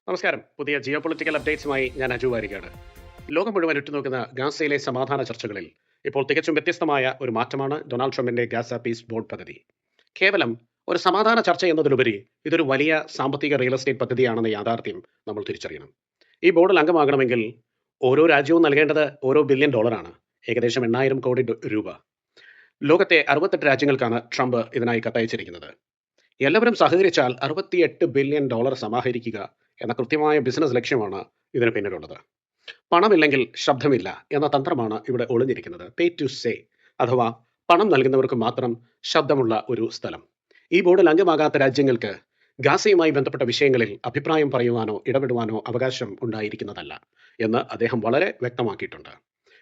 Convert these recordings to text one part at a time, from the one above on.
നമസ്കാരം. പുതിയ geo political അപ്ഡേറ്റ്സുമായി ഞാൻ അജു വാരികാട്. ലോകം മുഴുവൻ ഉറ്റുനോക്കുന്ന ഗാസയിലെ സമാധാന ചർച്ചകളിൽ ഇപ്പോൾ തികച്ചും വ്യത്യസ്തമായ ഒരു മാറ്റമാണ് ഡൊണാൾഡ് ട്രംപിന്റെ ഗാസ പീസ് ബോർഡ് പദ്ധതി. കേവലം ഒരു സമാധാന ചർച്ച എന്നതിലുപരി ഇതൊരു വലിയ സാമ്പത്തിക റിയൽ എസ്റ്റേറ്റ് പദ്ധതിയാണെന്ന യാഥാർത്ഥ്യം നമ്മൾ തിരിച്ചറിയണം. ഈ ബോർഡിൽ അംഗമാകണമെങ്കിൽ ഓരോ രാജ്യവും നൽകേണ്ടത് ഓരോ ബില്യൺ ഡോളറാണ്, ഏകദേശം 8,000 കോടി രൂപ. ലോകത്തെ 68 രാജ്യങ്ങൾക്കാണ് ട്രംപ് ഇതിനായി കത്തയച്ചിരിക്കുന്നത്. എല്ലാവരും സഹകരിച്ചാൽ 68 ബില്യൺ ഡോളർ സമാഹരിക്കുക എന്ന കൃത്യമായ ബിസിനസ് ലക്ഷ്യമാണ് ഇതിന് പിന്നിലുള്ളത്. പണമില്ലെങ്കിൽ ശബ്ദമില്ല എന്ന തന്ത്രമാണ് ഇവിടെ ഒളിഞ്ഞിരിക്കുന്നത്. പേ ടു സേ, അഥവാ പണം നൽകുന്നവർക്ക് മാത്രം ശബ്ദമുള്ള ഒരു സ്ഥലം. ഈ ബോർഡിൽ അംഗമാകാത്ത രാജ്യങ്ങൾക്ക് ഗാസയുമായി ബന്ധപ്പെട്ട വിഷയങ്ങളിൽ അഭിപ്രായം പറയുവാനോ ഇടപെടുവാനോ അവകാശം ഉണ്ടായിരിക്കുന്നതല്ല എന്ന് അദ്ദേഹം വളരെ വ്യക്തമാക്കിയിട്ടുണ്ട്.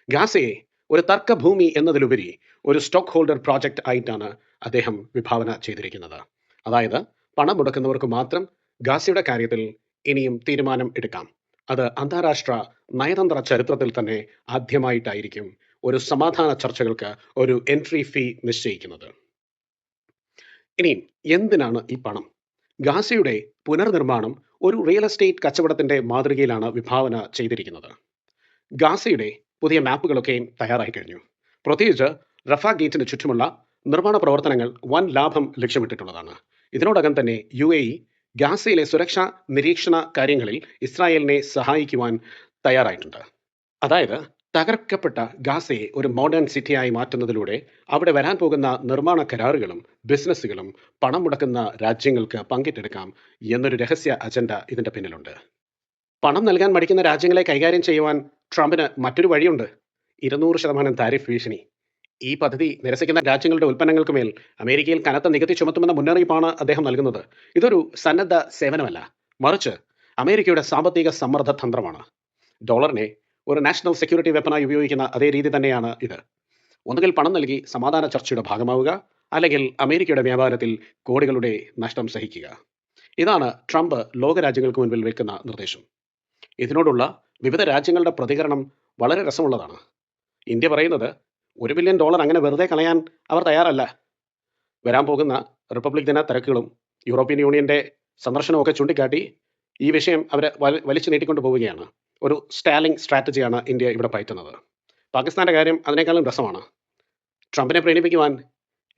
ഗാസയെ ഒരു തർക്കഭൂമി എന്നതിലുപരി ഒരു സ്റ്റോക്ക് ഹോൾഡർ പ്രോജക്റ്റ് ആയിട്ടാണ് അദ്ദേഹം വിഭാവന ചെയ്തിരിക്കുന്നത്. അതായത് പണം മുടക്കുന്നവർക്ക് മാത്രം ഗാസയുടെ കാര്യത്തിൽ ഇനിയും തീരുമാനം എടുക്കാം. അത് അന്താരാഷ്ട്ര നയതന്ത്ര ചരിത്രത്തിൽ തന്നെ ആദ്യമായിട്ടായിരിക്കും ഒരു സമാധാന ചർച്ചകൾക്ക് ഒരു എൻട്രി ഫീ നിശ്ചയിക്കുന്നത്. ഇനിയും എന്തിനാണ് ഈ പണം? ഗാസയുടെ പുനർനിർമ്മാണം ഒരു റിയൽ എസ്റ്റേറ്റ് കച്ചവടത്തിന്റെ മാതൃകയിലാണ് വിഭാവന ചെയ്തിരിക്കുന്നത്. ഗാസയുടെ പുതിയ മാപ്പുകളൊക്കെയും തയ്യാറായി കഴിഞ്ഞു. പ്രത്യേകിച്ച് റഫ ഗേറ്റിന് ചുറ്റുമുള്ള നിർമ്മാണ പ്രവർത്തനങ്ങൾ വൻ ലാഭം ലക്ഷ്യമിട്ടിട്ടുള്ളതാണ്. ഇതിനോടകം തന്നെ UAE ഗാസയിലെ സുരക്ഷാ നിരീക്ഷണ കാര്യങ്ങളിൽ ഇസ്രായേലിനെ സഹായിക്കുവാൻ തയ്യാറായിട്ടുണ്ട്. അതായത് തകർക്കപ്പെട്ട ഗാസയെ ഒരു മോഡേൺ സിറ്റിയായി മാറ്റുന്നതിലൂടെ അവിടെ വരാൻ പോകുന്ന നിർമ്മാണ കരാറുകളും ബിസിനസ്സുകളും പണം മുടക്കുന്ന രാജ്യങ്ങൾക്ക് പങ്കിട്ടെടുക്കാം എന്നൊരു രഹസ്യ അജണ്ട ഇതിന്റെ പിന്നിലുണ്ട്. പണം നൽകാൻ മടിക്കുന്ന രാജ്യങ്ങളെ കൈകാര്യം ചെയ്യുവാൻ ട്രംപിന് മറ്റൊരു വഴിയുണ്ട്: 200% താരിഫ് ഭീഷണി. ഈ പദ്ധതി നിരസിക്കുന്ന രാജ്യങ്ങളുടെ ഉൽപ്പന്നങ്ങൾക്ക് മേൽ അമേരിക്കയിൽ കനത്ത നികുതി ചുമത്തുമെന്ന മുന്നറിയിപ്പാണ് അദ്ദേഹം നൽകുന്നത്. ഇതൊരു സന്നദ്ധ സേവനമല്ല, മറിച്ച് അമേരിക്കയുടെ സാമ്പത്തിക സമ്മർദ്ദ തന്ത്രമാണ്. ഡോളറിനെ ഒരു നാഷണൽ സെക്യൂരിറ്റി വെപ്പണായി ഉപയോഗിക്കുന്ന അതേ രീതി തന്നെയാണ് ഇത്. ഒന്നുകിൽ പണം നൽകി സമാധാന ചർച്ചയുടെ ഭാഗമാവുക, അല്ലെങ്കിൽ അമേരിക്കയുടെ വ്യാപാരത്തിൽ കോടികളുടെ നഷ്ടം സഹിക്കുക. ഇതാണ് ട്രംപ് ലോകരാജ്യങ്ങൾക്ക് മുൻപിൽ വെക്കുന്ന നിർദ്ദേശം. ഇതിനോടുള്ള വിവിധ രാജ്യങ്ങളുടെ പ്രതികരണം വളരെ രസമുള്ളതാണ്. ഇന്ത്യ പറയുന്നത് $1 ബില്യൺ അങ്ങനെ വെറുതെ കളയാൻ അവർ തയ്യാറല്ല. വരാൻ പോകുന്ന റിപ്പബ്ലിക് ദിന തിരക്കുകളും യൂറോപ്യൻ യൂണിയന്റെ സന്ദർശനവും ഒക്കെ ചൂണ്ടിക്കാട്ടി ഈ വിഷയം അവർ വലിച്ചു നീട്ടിക്കൊണ്ട് പോവുകയാണ്. ഒരു സ്റ്റാലിംഗ് സ്ട്രാറ്റജിയാണ് ഇന്ത്യ ഇവിടെ പയറ്റുന്നത്. പാകിസ്ഥാന്റെ കാര്യം അതിനേക്കാളും രസമാണ്. ട്രംപിനെ പ്രീണിപ്പിക്കുവാൻ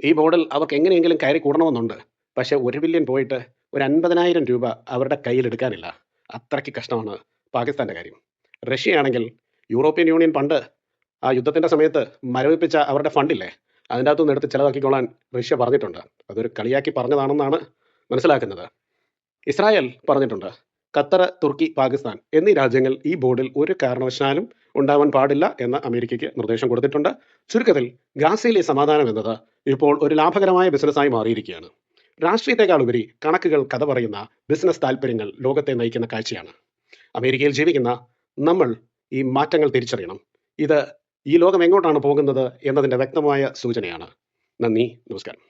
ഈ ബോർഡിൽ അവർക്ക് എങ്ങനെയെങ്കിലും കയറി കൂടണമെന്നുണ്ട്. പക്ഷേ 1 ബില്യൺ പോയിട്ട് ഒരു 50,000 രൂപ അവരുടെ കയ്യിൽ എടുക്കാനില്ല. അത്രയ്ക്ക് കഷ്ടമാണ് പാകിസ്ഥാന്റെ കാര്യം. റഷ്യയാണെങ്കിൽ യൂറോപ്യൻ യൂണിയൻ പണ്ട് ആ യുദ്ധത്തിന്റെ സമയത്ത് മരവിപ്പിച്ച അവരുടെ ഫണ്ടില്ലേ, അതിൻ്റെ അകത്തുനിന്ന് എടുത്ത് ചിലവാക്കിക്കൊള്ളാൻ റഷ്യ പറഞ്ഞിട്ടുണ്ട്. അതൊരു കളിയാക്കി പറഞ്ഞതാണെന്നാണ് മനസ്സിലാക്കുന്നത്. ഇസ്രായേൽ പറഞ്ഞിട്ടുണ്ട്. ഖത്തർ, തുർക്കി, പാകിസ്ഥാൻ എന്നീ രാജ്യങ്ങൾ ഈ ബോർഡിൽ ഒരു കാരണവശാലും ഉണ്ടാവാൻ പാടില്ല എന്ന് അമേരിക്കയ്ക്ക് നിർദ്ദേശം കൊടുത്തിട്ടുണ്ട്. ചുരുക്കത്തിൽ ഗാസയിലെ സമാധാനം എന്നത് ഇപ്പോൾ ഒരു ലാഭകരമായ ബിസിനസ്സായി മാറിയിരിക്കുകയാണ്. രാഷ്ട്രീയത്തെക്കാൾ ഉപരി കണക്കുകൾ കഥ പറയുന്ന ബിസിനസ് താല്പര്യങ്ങൾ ലോകത്തെ നയിക്കുന്ന കാഴ്ചയാണ്. അമേരിക്കയിൽ ജീവിക്കുന്ന നമ്മൾ ഈ മാറ്റങ്ങൾ തിരിച്ചറിയണം. ഇത് ഈ ലോകം എങ്ങോട്ടാണ് പോകുന്നത് എന്നതിൻ്റെ വ്യക്തമായ സൂചനയാണ്. നന്ദി, നമസ്കാരം.